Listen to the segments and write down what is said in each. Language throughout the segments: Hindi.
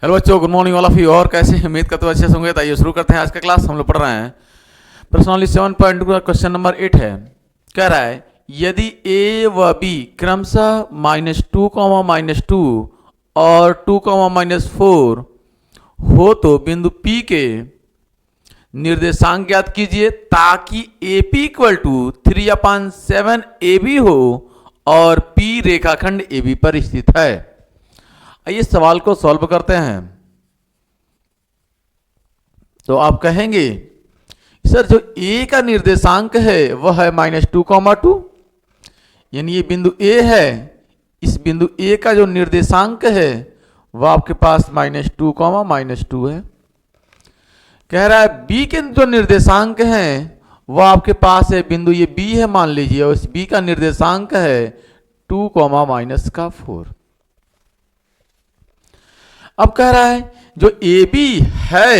हेलो बच्चों, good morning all of you. और कैसे हैं? उम्मीद करते हो अच्छे से होंगे। तो आइए शुरू करते हैं आज का क्लास। हम लोग पढ़ रहे हैं पर्सनली 7.2 का क्वेश्चन नंबर 8 है। कह रहा है यदि ए व बी क्रमशः -2, -2 और 2, -4 हो तो बिंदु P के निर्देशांक ज्ञात कीजिए ताकि AP इक्वल टू 3/7 AB हो और P रेखाखंड AB पर स्थित है। आइए सवाल को सॉल्व करते हैं। तो आप कहेंगे सर जो A का निर्देशांक है वह है -2, यानी ये बिंदु A है। इस बिंदु A का जो निर्देशांक है वह आपके पास -2, -2 है। कह रहा है B के जो निर्देशांक हैं वह आपके पास है, बिंदु ये B है मान लीजिए, और इस B का निर्देशांक है 2, -4। अब कह रहा है जो AB है,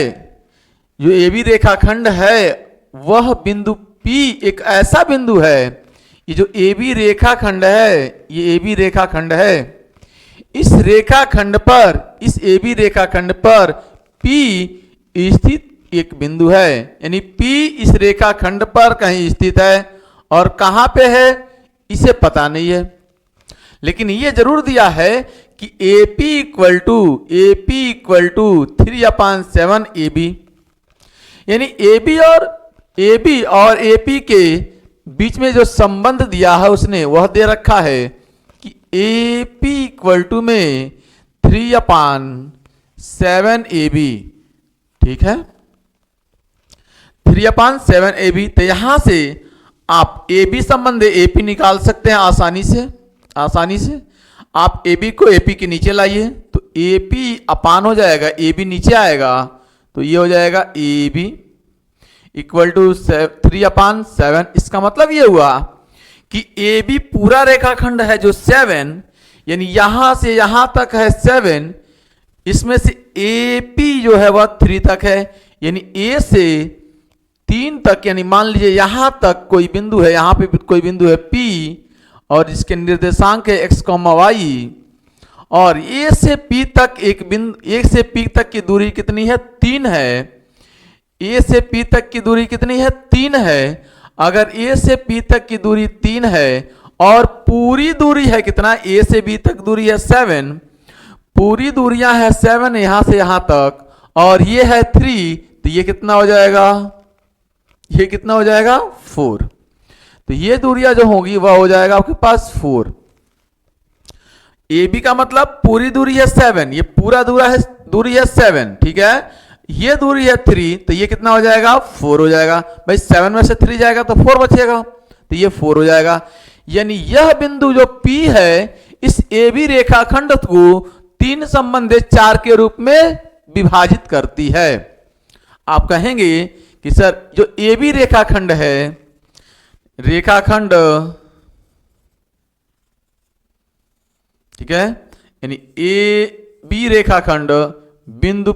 जो AB रेखाखंड है वह बिंदु P एक ऐसा बिंदु है, ये जो AB रेखाखंड है, ये AB रेखाखंड है, इस रेखाखंड पर, इस AB रेखाखंड पर P स्थित एक बिंदु है। यानी P इस रेखाखंड पर कहीं स्थित है और कहां पे है इसे पता नहीं है, लेकिन ये जरूर दिया है कि AP इक्वल टू 3/7 AB, यानी AB और AP के बीच में जो संबंध दिया है उसने वह दे रखा है कि AP इक्वल टू में 3/7 AB। ठीक है, 3/7 AB। तो यहां से आप AB संबंध AP निकाल सकते हैं आसानी से। आप AB को AP के नीचे लाइए तो AP अपान हो जाएगा, AB नीचे आएगा तो ये हो जाएगा AB इक्वल टू 3/7। इसका मतलब ये हुआ कि AB पूरा रेखाखंड है जो 7, यानी यहां से यहां तक है 7, इसमें से AP जो है वह 3 तक है, यानी A से 3 तक, यानी मान लीजिए यहां तक कोई बिंदु है, यहां पे कोई बिंदु है P और इसके निर्देशांक है x, y, और A से P तक एक बिंदु, A से P तक की दूरी कितनी है? 3 है। A से P तक की दूरी कितनी है? 3 है। अगर A से P तक की दूरी 3 है और पूरी दूरी है कितना? A से B तक दूरी है 7, पूरी दूरियां है 7 यहां से यहां तक, और ये है 3, तो ये कितना हो जाएगा? ये कितना हो जाएगा? 4। तो ये दूरियां जो होगी वह हो जाएगा आपके पास 4। AB का मतलब पूरी दूरी है 7, ये पूरा दूरी है 7, ठीक है। ये दूरी है 3, तो ये कितना हो जाएगा? 4 हो जाएगा। भाई 7 में से 3 जाएगा तो 4 बचेगा, तो ये 4 हो जाएगा। यानी यह बिंदु जो P है इस AB रेखाखंड को 3 संबंधित 4 के रूप में विभाजित करती है। आप कहेंगे कि सर जो AB रेखाखंड है, ठीक है, यानी AB रेखाखंड बिंदु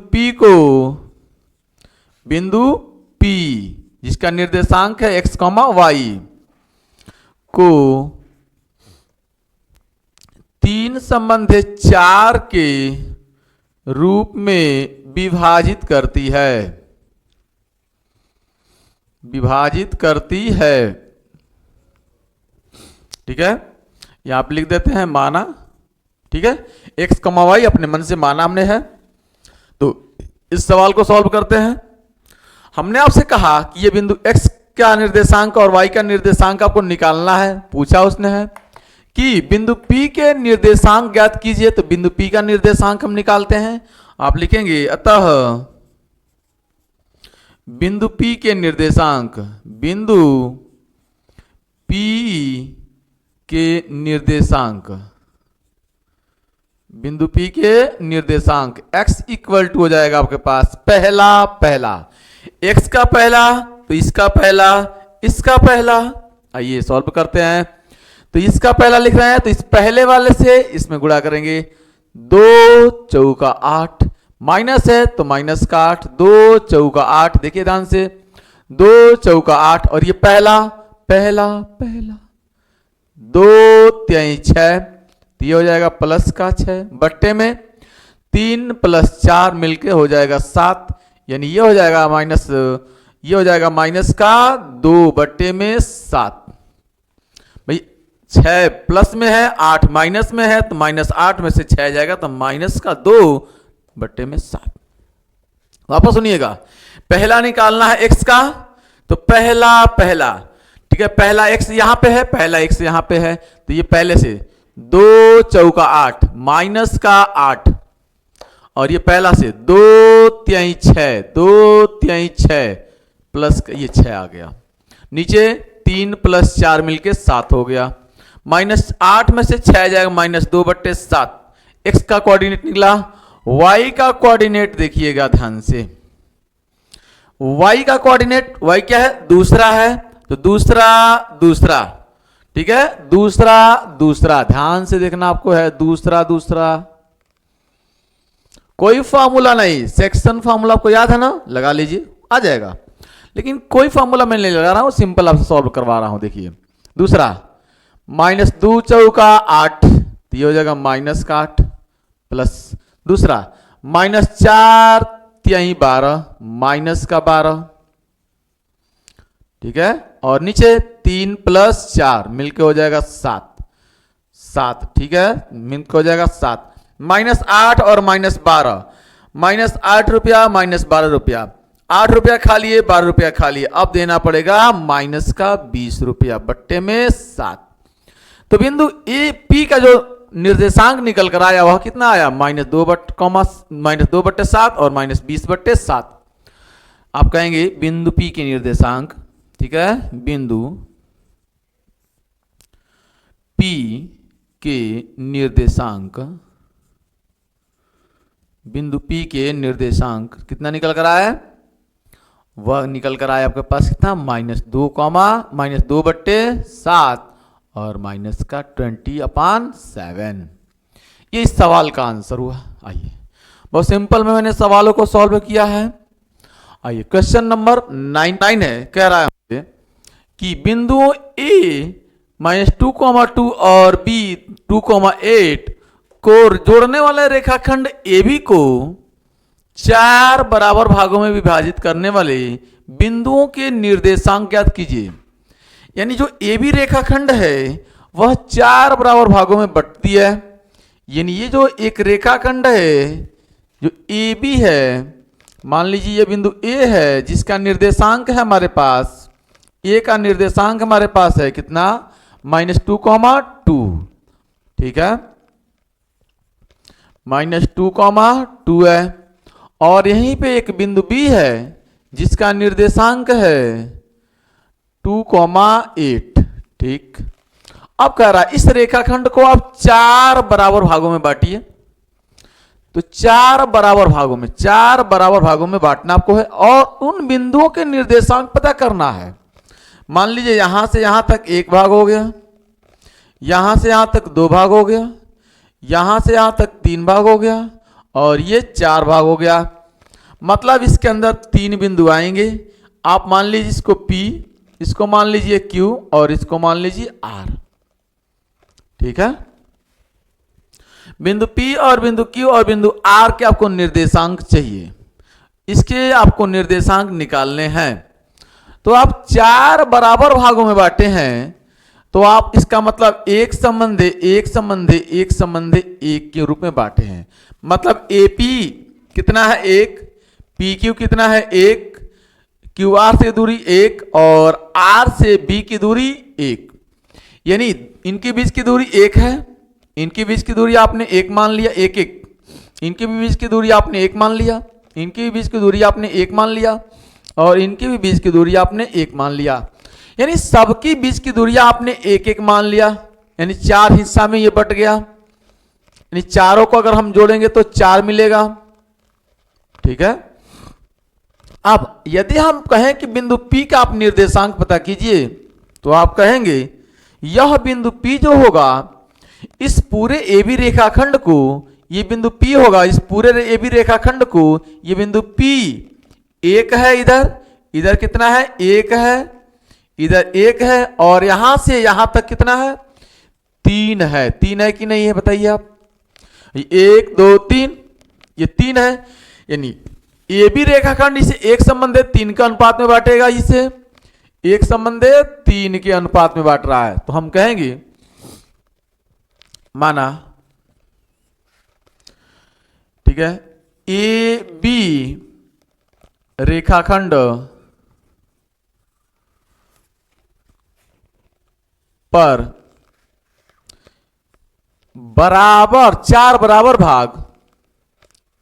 P जिसका निर्देशांक है x, y को 3 संबंधित 4 के रूप में विभाजित करती है। ठीक है, यहां पे लिख देते हैं माना। ठीक है, x, y अपने मन से माना हमने है। तो इस सवाल को सॉल्व करते हैं। हमने आपसे कहा कि ये बिंदु x का निर्देशांक और y का निर्देशांक आपको निकालना है। पूछा उसने है कि बिंदु P के निर्देशांक ज्ञात कीजिए, तो बिंदु P का निर्देशांक हम निकालते हैं। आप लिखेंगे अतः बिंदु P के निर्देशांक, बिंदु P के निर्देशांक, बिंदु P के निर्देशांक x इक्वल टू हो जाएगा आपके पास पहला x का पहला, तो इसका पहला, इसका पहला। आइए सॉल्व करते हैं। तो इसका पहला लिख रहे हैं तो इस पहले वाले से इसमें गुणा करेंगे। 2 चौका 8, माइनस है तो माइनस का 8, 2 चौका 8, देखिए ध्यान से, 2 चौका 8, और ये पहला 2 3 6, तो ये हो जाएगा +6 बट्टे में 3 + 4 मिलके हो जाएगा 7, यानी ये हो जाएगा माइनस, ये हो जाएगा माइनस का 2/7। भाई 6 प्लस में है, 8 माइनस में है, तो -8 में से 6 जाएगा तो माइनस का 2/7। वापस सुनिएगा, पहला निकालना है x का, तो पहला ठीक है, पहला x यहां पे है, पहला x यहां पे है, तो ये पहले से 2 चौका 8 माइनस का 8, और ये पहला से 2 तिहाई 6 प्लस ये 6 आ गया, नीचे 3 + 4 मिलके 7 हो गया, -8 में से 6 जाएगा -2/7। x का कोऑर्डिनेट निकला, y का कोऑर्डिनेट देखिएगा ध्यान से, y का कोऑर्डिनेट, y क्या है, दूसरा है, तो दूसरा ठीक है, दूसरा ध्यान से देखना आपको है, दूसरा कोई फार्मूला नहीं, सेक्शन फार्मूला आपको याद है ना, लगा लीजिए आ जाएगा, लेकिन कोई फार्मूला मैं नहीं लगा रहा हूं, सिंपल आपसे सॉल्व करवा रहा हूं। देखिए दूसरा -2 चौका 8, तो ये हो जाएगा -8 प्लस दूसरा -4 तिहाई 12 -12, ठीक है, और नीचे 3 + 4 मिलके हो जाएगा 7, ठीक है, मिलके हो जाएगा 7, -8 और -12, -8 रुपया -12 रुपया, 8 रुपया खा लिए, 12 रुपया खा लिए, अब देना पड़ेगा -20 रुपया बट्टे में 7। तो बिंदु ए पी का जो निर्देशांक निकल कर आया वह कितना आया, -2/7 और -20/7। आप कहेंगे बिंदु पी के निर्देशांक, ठीक है, बिंदु पी के निर्देशांक कितना निकल कर आया है, वह निकल कर आया आपके पास कितना, -2/7 और -20/7। ये इस सवाल का आंसर हुआ। आइए बहुत सिंपल में मैंने सवालों को सॉल्व किया है। आइए क्वेश्चन नंबर 9 है, कह रहा है मुझे कि बिंदुओं A -2,2 और B 2,8 को जोड़ने वाले रेखाखंड AB को 4 बराबर भागों में विभाजित करने वाले बिंदुओं के निर्देशांक ज्ञात कीजिए। यानी जो AB रेखाखंड है वह 4 बराबर भागों में बंटती है। यानी ये जो एक रेखाखंड है जो AB है, मान लीजिए ये बिंदु A है जिसका निर्देशांक है हमारे पास, A का निर्देशांक हमारे पास है कितना, -2,2, ठीक है, -2,2 है, और यहीं पे एक बिंदु B है जिसका निर्देशांक है 2,8, ठीक। अब कह रहा है इस रेखाखंड को आप 4 बराबर भागों में बांटिए। तो 4 बराबर भागों में बांटना आपको है और उन बिंदुओं के निर्देशांक पता करना है। मान लीजिए यहां से यहां तक 1 भाग हो गया, यहां से यहां तक 2 भाग हो गया, यहां से यहां तक 3 भाग हो गया और ये 4 भाग हो गया। मतलब इसके अंदर 3 बिंदु आएंगे। आप मान लीजिए इसको P, इसको मान लीजिए Q और इसको मान लीजिए R, ठीक है। बिंदु P और बिंदु Q और बिंदु R के आपको निर्देशांक चाहिए, इसके आपको निर्देशांक निकालने हैं। तो आप 4 बराबर भागों में बांटे हैं, तो आप इसका मतलब 1 संबंधे 1 के रूप में बांटे हैं। मतलब AP कितना है 1, PQ कितना है 1, QR से दूरी 1 और R से B की दूरी 1, यानी इनके बीच की दूरी 1 है। इनके बीच की दूरी आपने 1 मान लिया, 1 1, इनके भी बीच की दूरी आपने 1 मान लिया, इनके भी बीच की दूरी आपने 1 मान लिया और इनके भी बीच की दूरी आपने 1 मान लिया। यानी सबकी बीच की दूरी आपने 1 1 मान लिया, यानी 4 हिस्सा में ये बट गया। यानी चारों को अगर हम जोड़ेंगे तो 4 मिलेगा, ठीक है। अब यदि हम कहें कि बिंदु P का आप निर्देशांक पता कीजिए, तो आप कहेंगे यह बिंदु P जो होगा इस पूरे AB रेखाखंड को, ये बिंदु P होगा इस पूरे AB रेखाखंड को, ये बिंदु P 1 है, इधर कितना है 1 है, इधर 1 है और यहां से यहां तक कितना है 3 है। 3 है कि नहीं है बताइए आप, 1 2 3, ये 3 है, यानी ए बी रेखाखंड इसे 1 संबंध 3 के अनुपात में बांटेगा, इसे 1 संबंध 3 के अनुपात में बांट रहा है। तो हम कहेंगे माना, ठीक है, ए बी रेखाखंड पर बराबर 4 बराबर भाग,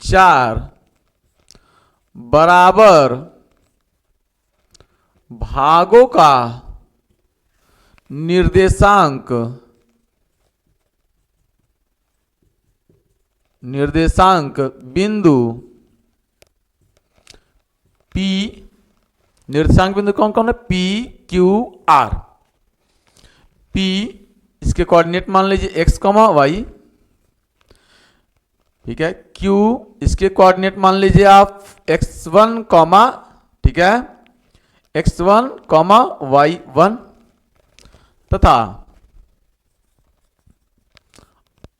4 बराबर भागों का निर्देशांक बिंदु P, निर्देशांक बिंदु कौन कौन है? P, Q, R। P इसके कोऑर्डिनेट मान लीजिए x, y, ठीक है। Q इसके कोऑर्डिनेट मान लीजिए आप x1, ठीक है, x1, y1, तथा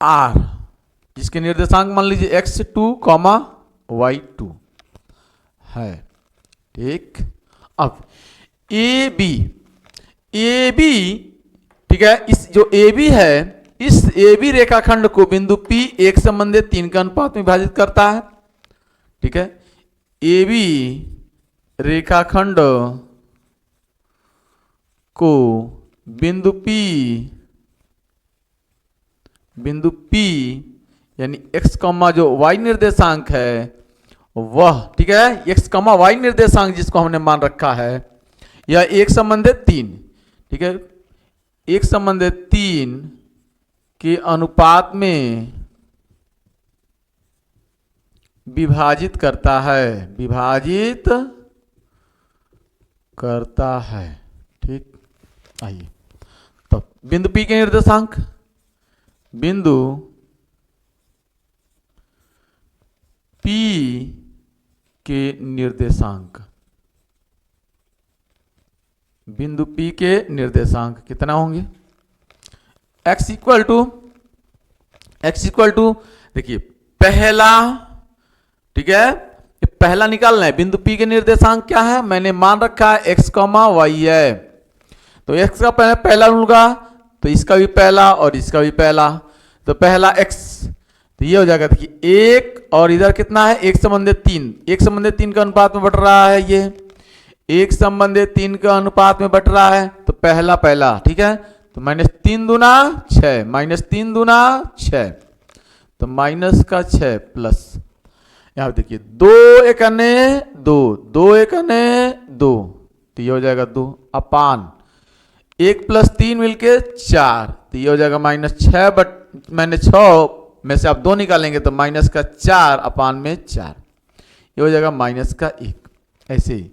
R जिसके निर्देशांक मान लीजिए x2, y2 है, ठीक। अब ए बी, ठीक है, इस जो ए बी है, इस ए बी रेखाखंड को बिंदु P 1 संबंध 3 के अनुपात में विभाजित करता है, ठीक है। ए बी रेखाखंड को बिंदु P यानी x, जो y निर्देशांक है वह, ठीक है, x, y निर्देशांक जिसको हमने मान रखा है, यह 1 संबंध 3, ठीक है, 1 संबंध 3 के अनुपात में विभाजित करता है, ठीक। आइए तो बिंदु P के निर्देशांक, बिंदु P के निर्देशांक कितना होंगे? x इक्वल टू देखिए पहला, ठीक है, पहला निकालना है। बिंदु P के निर्देशांक क्या है? मैंने मान रखा है x, y है, तो x का पहला लूंगा तो इसका भी पहला और इसका भी पहला, तो पहला x, तो ये हो जाएगा। देखिए 1 और इधर कितना है? 1 संबंध 3, 1 संबंध 3 के अनुपात में बट रहा है, ये 1 संबंध 3 के अनुपात में बट रहा है, तो पहला, ठीक है, तो -3 दूना 6, -3 दूना 6, तो माइनस का 6 प्लस, यहां देखिए 2 एकने 2, 2 एकने 2, तो ये हो जाएगा 2 अपान 1 + 3 मिलके 4, तो ये हो जाएगा -6 बट -6 में से आप 2 निकालेंगे तो माइनस का 4 अपान में 4, ये हो जाएगा -1। ऐसे ही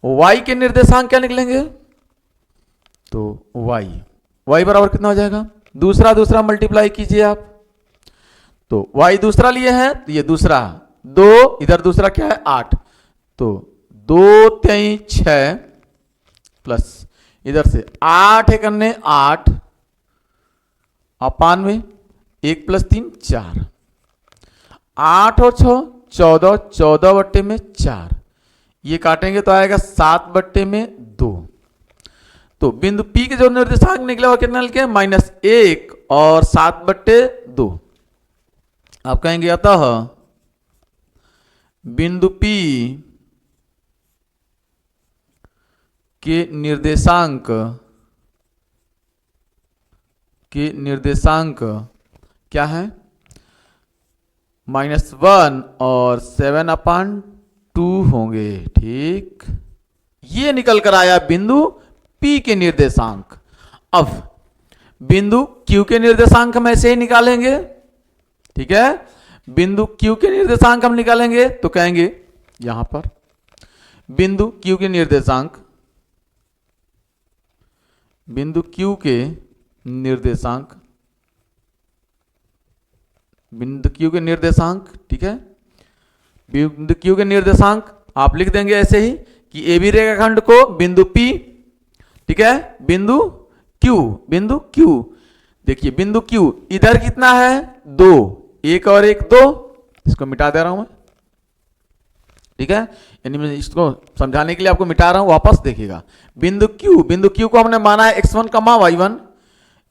y के निर्देशांक क्या निकलेंगे? तो y बराबर कितना हो जाएगा? दूसरा मल्टीप्लाई कीजिए आप, तो y दूसरा लिए हैं, तो ये दूसरा 2, इधर दूसरा क्या है? 8, तो 2 3 6 प्लस इधर से 8 एकने 8 अपान में 1 + 3 4, 8 और 6 14, 14 बट्टे में 4, ये काटेंगे तो आएगा 7 बट्टे में 2। तो बिंदु P के जो निर्देशांक निकले वो कितना निकले? -1 और 7 बट्टे 2। आप कहेंगे अतः बिंदु P के निर्देशांक क्या है? -1 और 7/2 होंगे, ठीक। ये निकल कर आया बिंदु P के निर्देशांक। अब बिंदु Q के निर्देशांक हम ऐसे ही निकालेंगे, ठीक है। बिंदु Q के निर्देशांक हम निकालेंगे तो कहेंगे यहां पर बिंदु Q के निर्देशांक, बिंदु Q के निर्देशांक, बिंदु Q के निर्देशांक, ठीक है। बिंदु Q के निर्देशांक आप लिख देंगे ऐसे ही कि ए बी रेखाखंड को बिंदु P, ठीक है, बिंदु Q, देखिए बिंदु Q इधर कितना है? 2, 1 और 1 2, इसको मिटा दे रहा हूं मैं, ठीक है। यानी मैं इसको समझाने के लिए आपको मिटा रहा हूं, वापस देखिएगा। बिंदु Q को हमने माना है x1, y1,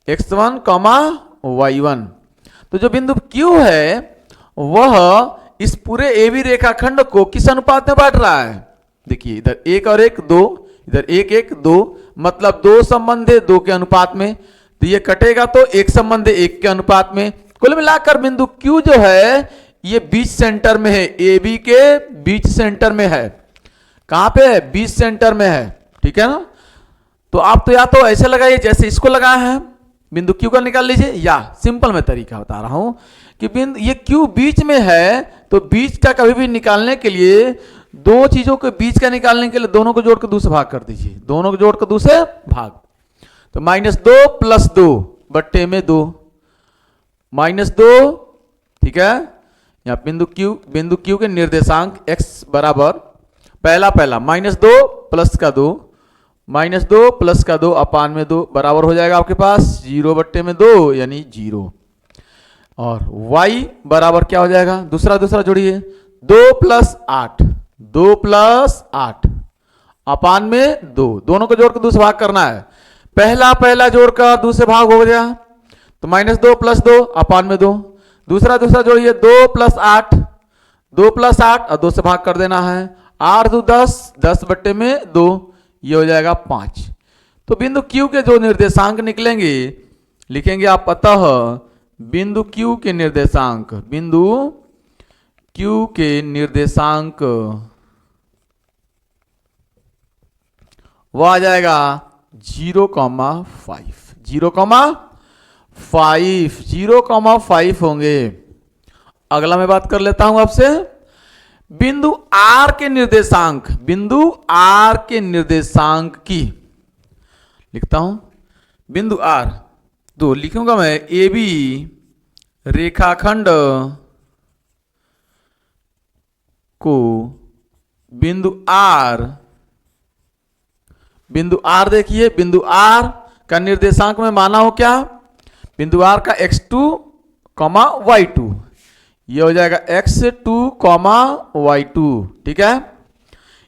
x1, y1। तो जो बिंदु Q है वह इस पूरे AB रेखाखंड को किस अनुपात में बांट रहा है? देखिए इधर 1 और 1 2, इधर 1 1 2, मतलब 2 संबंधे 2 के अनुपात में, तो ये कटेगा तो 1 संबंधे 1 के अनुपात में। कुल मिलाकर बिंदु Q जो है ये बीच सेंटर में है, AB के बीच सेंटर में है। कहां पे है? बीच सेंटर में है, ठीक है ना। तो आप तो या तो ऐसे लगाइए जैसे इसको लगाया है, बिंदु Q का निकाल लीजिए, या सिंपल मैं तरीका बता रहा हूं कि बिंदु ये Q बीच में है, तो बीच का कभी भी निकालने के लिए, दो चीजों के बीच का निकालने के लिए दोनों को जोड़कर 2 से भाग कर दीजिए, दोनों को जोड़कर 2 से भाग। तो -2 + 2 बट्टे में 2, -2, ठीक है। यहां बिंदु Q के निर्देशांक x बराबर पहला -2 + का 2, -2 + का 2 अपान में 2 बराबर हो जाएगा आपके पास 0 बट्टे में 2 यानी 0। और y बराबर क्या हो जाएगा? दूसरा जोड़िए, 2 + 8, 2 + 8 अपान में 2, दोनों को जोड़कर 2 से भाग करना है। पहला जोड़कर 2 से भाग हो गया, तो -2 + 2 अपान में 2। दूसरा जोड़िए, 2 + 8, 2 + 8 और 2 से भाग कर देना है। 8 2 10, 10 बट्टे में 2, ये हो जाएगा 5। तो बिंदु Q के जो निर्देशांक निकलेंगे, लिखेंगे आप अतः बिंदु Q के निर्देशांक, बिंदु Q के निर्देशांक वो आ जाएगा 0,5, 0,5 होंगे। अगला मैं बात कर लेता हूं आपसे बिंदु R के निर्देशांक, बिंदु R के निर्देशांक की लिखता हूं। बिंदु R तो लिखूंगा मैं AB रेखाखंड को बिंदु R देखिए, बिंदु R का निर्देशांक में माना हो क्या? बिंदु R का x2, y2, ये हो जाएगा x2, y2, ठीक है।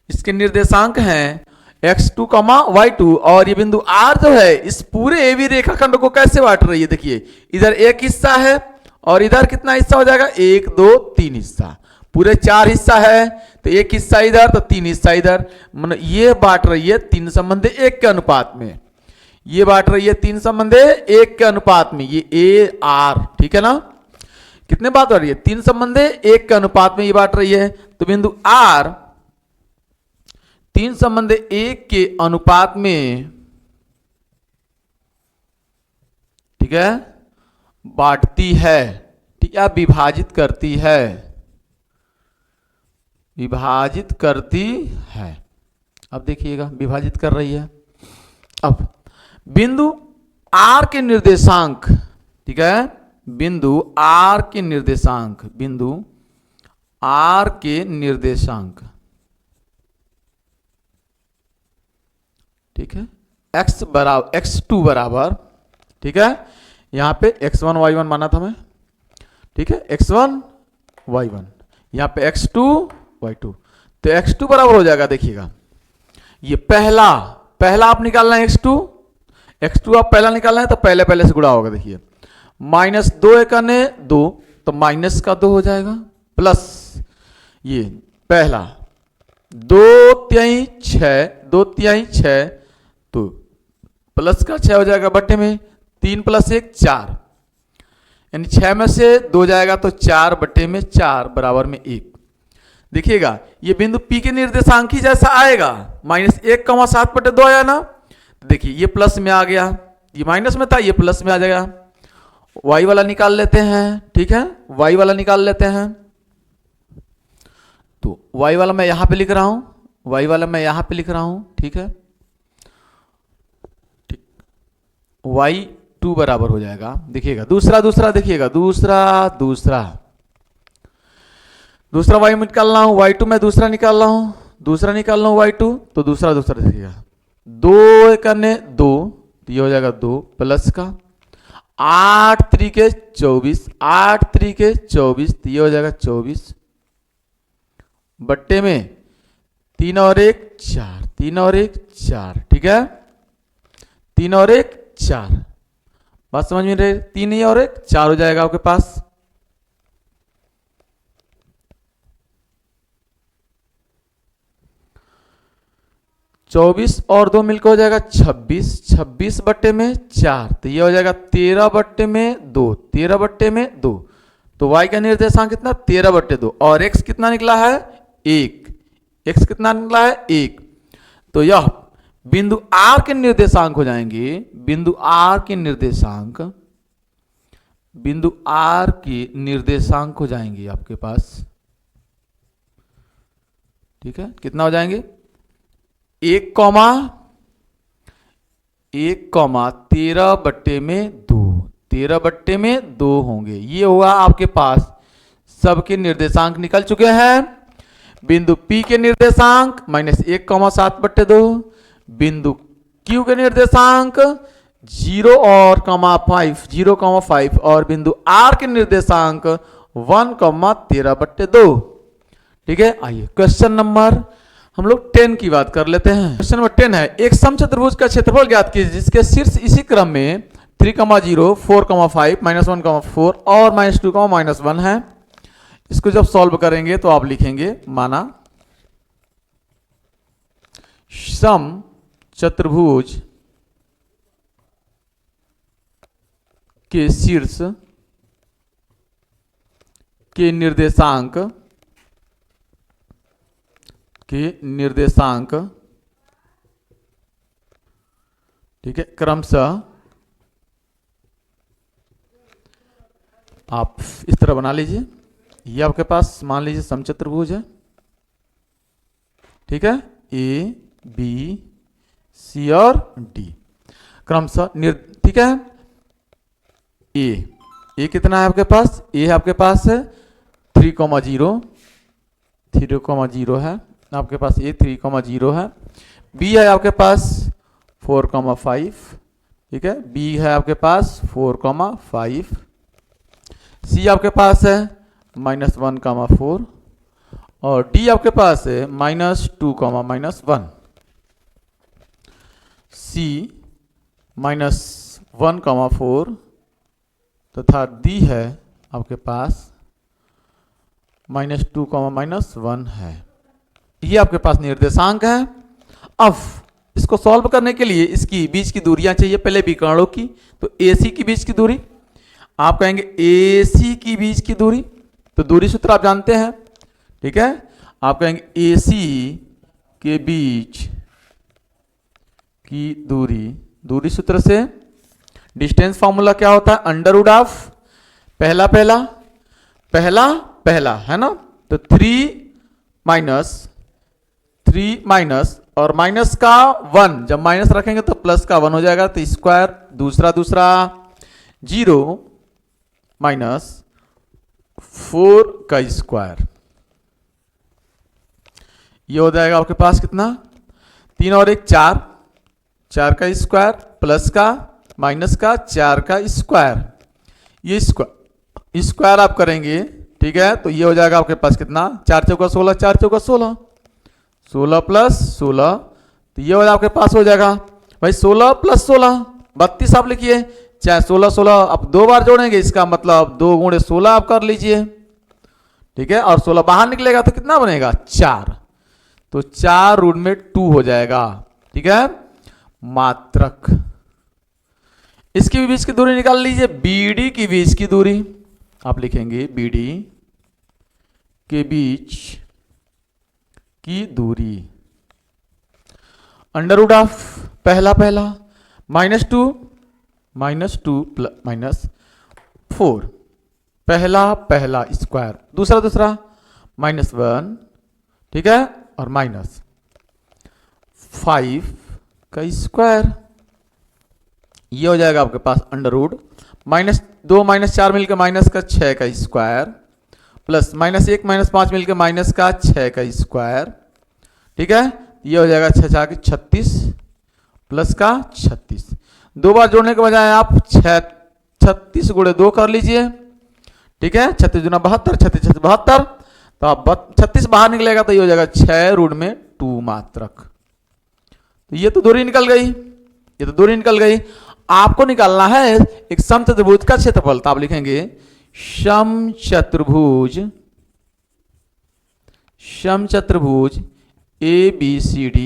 इसके निर्देशांक हैं x2, y2, और ये बिंदु R जो है इस पूरे AB रेखाखंड को कैसे बांट रही है? देखिए इधर एक हिस्सा है और इधर कितना हिस्सा हो जाएगा? 1 2 3 हिस्सा, पूरे 4 हिस्सा है, तो एक हिस्सा इधर तो 3 हिस्सा इधर, मतलब ये बांट रही है 3 संबंधे 1 के अनुपात में, ये बांट रही है 3 संबंधे 1 के अनुपात में, ये AR, ठीक है ना। कितने बात हो रही है? 3 संबंधे 1 के अनुपात में ये बांट रही है। तो बिंदु R 3 संबंधे 1 के अनुपात में, ठीक है, बांटती है, ठीक है, विभाजित करती है, विभाजित करती है। अब देखिएगा विभाजित कर रही है। अब बिंदु R के निर्देशांक, ठीक है, बिंदु R के निर्देशांक, बिंदु R के निर्देशांक, ठीक है, x2 बराबर, ठीक है, यहां पे x1 y1 माना था मैं, ठीक है, x1 y1, यहां पे x2 y2, तो x2 बराबर हो जाएगा, देखिएगा ये पहला आप निकालना है, x2 आप पहला निकालना है तो पहले से गुणा होगा। देखिए -2 एकने 2, तो माइनस का 2 हो जाएगा, प्लस ये पहला 2 3 6, तो प्लस का 6 हो जाएगा बट्टे में 3 + 1 4, यानी 6 में से 2 जाएगा तो 4 बट्टे में 4 बराबर में 1। देखिएगा ये बिंदु P के निर्देशांक ही जैसा आएगा, -1,7/2 आया ना, देखिए ये प्लस में आ गया, ये माइनस में था, ये प्लस में आ जाएगा। y वाला निकाल लेते हैं, ठीक है, y वाला निकाल लेते हैं। तो y वाला मैं यहां पे लिख रहा हूं, ठीक है, ठीक, y2 बराबर हो जाएगा, देखिएगा दूसरा देखिएगा, दूसरा y निकालना हूं, y2 में दूसरा निकाल रहा हूं, y2, तो दूसरा देखिएगा 2 एकने 2, तो ये हो जाएगा 2 प्लस का 8 3 24, 8 3 24, तो ये हो जाएगा 24 बट्टे में 3 और 1 4, 3 और 1 4, ठीक है, 3 और 1 4, बात समझ में रहे, 3 ही और 1 4 हो जाएगा आपके पास। चौबीस और 2 मिलकर हो जाएगा 26, 26 बट्टे में 4, तो ये हो जाएगा 13 बट्टे में 2, 13 बट्टे में 2, तो y का निर्देशांक कितना 13 बट्टे 2, और x कितना निकला है 1, x कितना निकला है 1, तो यह बिंदु r के निर्देशांक हो जाएंगे, बिंदु r के निर्देशांक, बिंदु r के निर्देशांक हो जाएंगे आपके पास, ठीक है, कितना हो जाएंगे 1 कॉमा 13 बट्टे में 2, 13 बट्टे में 2 होंगे, ये हुआ आपके पास, सबके निर्देशांक निकल चुके हैं। बिंदु P के निर्देशांक -1, 7 बट्टे 2, बिंदु Q के निर्देशांक 0 और 5, 0, 5, और बिंदु R के निर्देशांक 1, 13 बट्टे 2, ठीक है। आइए क्वेश्चन नंबर हम लोग 10 की बात कर लेते हैं। क्वेश्चन नंबर 10 है, एक समचतुर्भुज का क्षेत्रफल ज्ञात कीजिए जिसके शीर्ष इसी क्रम में 3, 0, 4, 5, -1, 4 और -2, -1 है। इसको जब सॉल्व करेंगे तो आप लिखेंगे, माना सम चतुर्भुज के शीर्ष के निर्देशांक ठीक है, क्रमशः आप इस तरह बना लीजिए, ये आपके पास मान लीजिए समचतुर्भुज है, ठीक है, ए बी सी और डी क्रमशः ठीक है। ए कितना है आपके पास, ए है आपके पास है 3, 0, 3, 0 है आपके पास, ए 3, 0 है। बी है आपके पास 4, 5, ठीक है, बी है आपके पास 4, 5। सी आपके पास है -1, 4, और डी आपके पास है -2, -1। सी -1, 4 तथा डी है आपके पास -2, -1 है। ये आपके पास निर्देशांक है। अब इसको सॉल्व करने के लिए इसकी बीच की दूरियां चाहिए, पहले विकर्णों की, तो AC की बीच की दूरी आप कहेंगे AC की बीच की दूरी, तो दूरी सूत्र आप जानते हैं, ठीक है, आप कहेंगे AC के बीच की दूरी सूत्र से डिस्टेंस फॉर्मूला क्या होता है, अंडरवुड ऑफ पहला है ना, तो 3 माइनस और माइनस का 1, जब माइनस रखेंगे तो प्लस का 1 हो जाएगा, तो स्क्वायर, दूसरा 0 -4 का स्क्वायर, ये हो जाएगा आपके पास कितना 3 और 1 4, 4 का स्क्वायर प्लस का माइनस का 4 का स्क्वायर, ये स्क्वायर आप करेंगे, ठीक है, तो ये हो जाएगा आपके पास कितना 4 चौका 16, 4 चौका 16, 16 + 16, तो ये आपके पास हो जाएगा भाई 16 + 16 32 आप लिखिए, चाहे 16 16 आप 2 बार जोड़ेंगे, इसका मतलब 2 × 16 आप कर लीजिए, ठीक है, और 16 बाहर निकलेगा तो कितना बनेगा 4, तो 4√2 हो जाएगा, ठीक है। मात्रक इसकी भी बीच की दूरी निकाल लीजिए, BD की बीच की दूरी आप लिखेंगे, BD के बीच की दूरी अंडरवुड ऑफ पहला -2 -4 पहला स्क्वायर, दूसरा -1, ठीक है, और -5 का स्क्वायर, ये हो जाएगा आपके पास अंडरवुड -2 -4 मिलकर माइनस का 6 का स्क्वायर, प्लस -1 -5 मिलकर माइनस का 6 का स्क्वायर, ठीक है, ये हो जाएगा 6 × 36 प्लस का 36, 2 बार जोड़ने के बजाय आप 6 36 गुणे 2 कर लीजिए, ठीक है, 36 दूना 72, 36 72, तो अब 36 बाहर निकलेगा तो ये हो जाएगा 6 रूट में 2 मात्रक। तो ये तो दूरी निकल गई, ये तो दूरी निकल गई। आपको निकालना है एक समचतुर्भुज का क्षेत्रफल, तो आप लिखेंगे समचतुर्भुज ABCD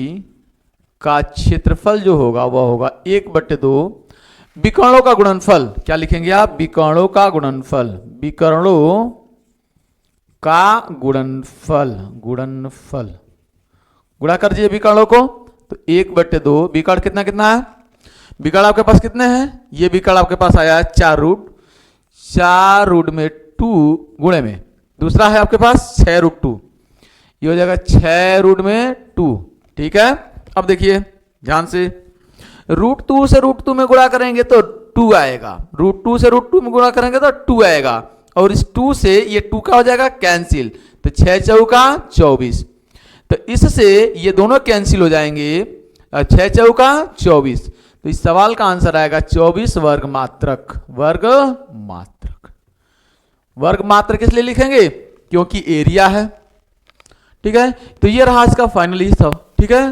का क्षेत्रफल जो होगा वह होगा 1/2 विकर्णों का गुणनफल। क्या लिखेंगे आप? विकर्णों का गुणनफल, विकर्णों का गुणनफल, गुणनफल गुणा कर दीजिए विकर्णों को, तो 1/2 विकर्ण कितना कितना है? विकर्ण आपके पास कितने हैं? ये विकर्ण आपके पास आया है 4 रूट में 2 गुणे में, दूसरा है आपके पास 6 रूट 2, ये हो जाएगा 6 रूट में 2, ठीक है। अब देखिए ध्यान से, रूट 2 से रूट 2 में गुणा करेंगे तो 2 आएगा, रूट 2 से रूट 2 में गुणा करेंगे तो 2 आएगा, और इस 2 से ये 2 का हो जाएगा कैंसिल, तो 6 चौका 24, तो इससे ये दोनों कैंसिल हो जाएंगे, 6 चौका 24, तो इस सवाल का आंसर आएगा 24 वर्ग मात्रक। वर्ग मात्रक, वर्ग मात्रक इसलिए लिखेंगे क्योंकि एरिया है, ठीक है। तो ये रहा इसका फाइनल ही सब, ठीक है,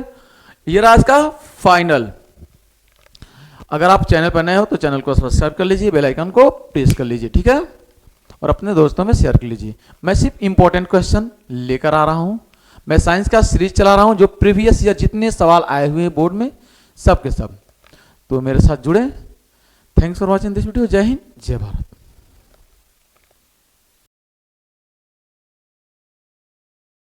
ये रहा इसका फाइनल। अगर आप चैनल पर नए हो तो चैनल को सब्सक्राइब कर लीजिए, बेल आइकन को प्रेस कर लीजिए, ठीक है, और अपने दोस्तों में शेयर कर लीजिए। मैं सिर्फ इंपॉर्टेंट क्वेश्चन लेकर आ रहा हूं, मैं साइंस का सीरीज चला रहा हूं जो प्रीवियस ईयर जितने सवाल आए हुए हैं बोर्ड में सब के सब, तो मेरे साथ जुड़े। Thanks for watching this video. जय हिंद, जय भारत।